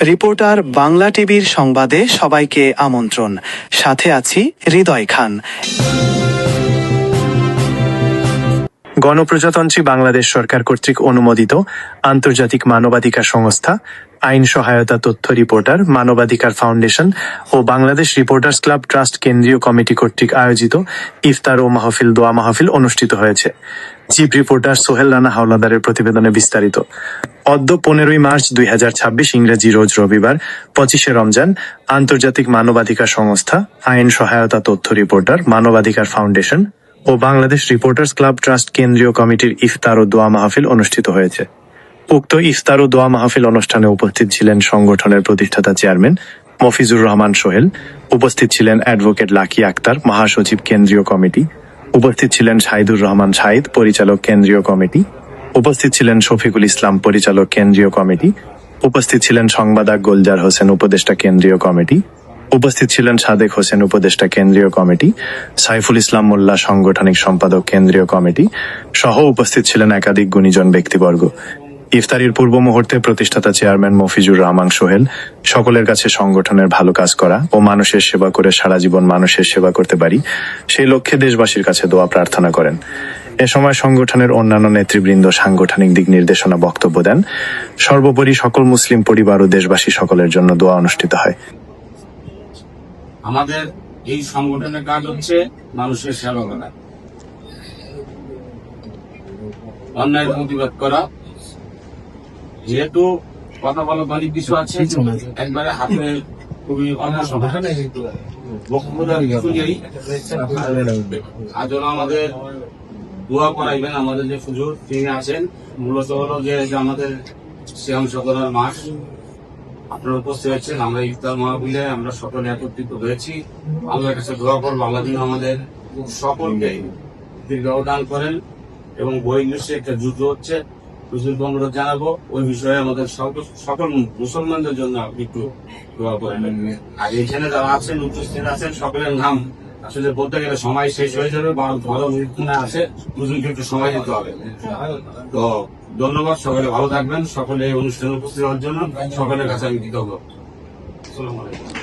Reporter Bangla টিভির সংবাদে সবাইকে আমন্ত্রণ। সাথে আছি হৃদয় খান। গণপ্রজাতন্ত্রী বাংলাদেশ সরকার কর্তৃক অনুমোদিত আন্তর্জাতিক মানবাধিকার সংস্থা, আইন সহায়তা তথ্য রিপোর্টার, মানবাধিকার ফাউন্ডেশন ও বাংলাদেশ রিপোর্টার্স ক্লাব ট্রাস্ট কেন্দ্রীয় কমিটি কর্তৃক আয়োজিত ইফতার ও মাহফিল দোয়া মাহফিল অনুষ্ঠিত হয়েছে। চিফ রিপোর্টার সোহেল রানা হাওলাদারের প্রতিবেদনে বিস্তারিত। অদ্য 15 মার্চ 2026 ইংরেজি রোজ রবিবার 25 রমজান আন্তর্জাতিক মানবাধিকার সংস্থা, আইন সহায়তা তথ্য রিপোর্টার, মানবাধিকার ফাউন্ডেশন ও বাংলাদেশ রিপোর্টার্স ক্লাব ট্রাস্ট কেন্দ্রীয় কমিটির ইফতার ও দোয়া মাহফিল অনুষ্ঠিত হয়েছে। উক্ত ইফতার ও দোয়া মাহফিল অনুষ্ঠানে উপস্থিত ছিলেন সংগঠনের প্রতিষ্ঠাতা চেয়ারম্যান মফিজুর রহমান সোহেল, উপস্থিত ছিলেন অ্যাডভোকেট লাকি আক্তার, মহাসচিব কেন্দ্রীয় কমিটি, উপস্থিত ছিলেন শাহিদুর রহমান শাহিদ, পরিচালক কেন্দ্রীয় কমিটি, উপস্থিত ছিলেন শফিকুল ইসলাম, পরিচালক কেন্দ্রীয় কমিটি, উপস্থিত ছিলেন সংবাদক গোলজার হোসেন, উপদেষ্টা কেন্দ্রীয় কমিটি, উপস্থিত ছিলেন সাদেক হোসেন, উপদেষ্টা কেন্দ্রীয় কমিটি, সাইফুল ইসলাম মোল্লা, সাংগঠনিক সম্পাদক কেন্দ্রীয় কমিটি সহ উপস্থিত ছিলেন একাধিক গুণীজন ব্যক্তিবর্গ। ইফতারির পূর্ব মুহূর্তে প্রতিষ্ঠাতা চেয়ারম্যান মফিজুর রহমান সোহেল সকলের কাছে সংগঠনের ভালো কাজ করা ও মানুষের সেবা করে সারা জীবন মানুষের সেবা করতে পারি সেই লক্ষ্যে দেশবাসীর কাছে দোয়া প্রার্থনা করেন। এ সময় সংগঠনের অন্যান্য নেতৃবৃন্দ সাংগঠনিক দিক নির্দেশনা বক্তব্য দেন। সর্বোপরি সকল মুসলিম পরিবার ও দেশবাসী সকলের জন্য দোয়া অনুষ্ঠিত হয়। আমাদের এই সংগঠনের কাজ হচ্ছে মানুষের সেবা করা, অন্যায়ের প্রতিবাদ করা। যেহেতু কথা বলা অনেক কিছু আছে, একবারে হাতে খুবই অল্প সময় আজ আমাদের দোয়া করাইবেন। আমাদের যে হুজুর তিনি আছেন, মূলত হলো যে আমাদের সিয়াম সকলের মাস আপনারা উপস্থিত হয়েছেন। আমরা ইফতার মাহফিলে আমরা সকলে একত্রিত হয়েছি। আল্লাহর কাছে দোয়া করবো আল্লাহ দিন আমাদের সকলকে দীর্ঘায়ু দান করেন এবং বহির্বিশ্বে একটা যুদ্ধ হচ্ছে, হুজুরকে অনুরোধ জানাবো ওই বিষয়ে আমাদের সকল মুসলমানদের জন্য আপনি একটু দোয়া করেন। আর এখানে যারা আছেন উপস্থিত আছেন সকলের নাম আসলে বলতে গেলে সময় শেষ হয়ে যাবে, ভালো আছে হুজুরকে একটু সময় দিতে হবে। তো ধন্যবাদ, সকলে ভালো থাকবেন। সকলে এই অনুষ্ঠানে উপস্থিত হওয়ার জন্য সকলের কাছে আমি কৃতজ্ঞ। আসসালামু আলাইকুম।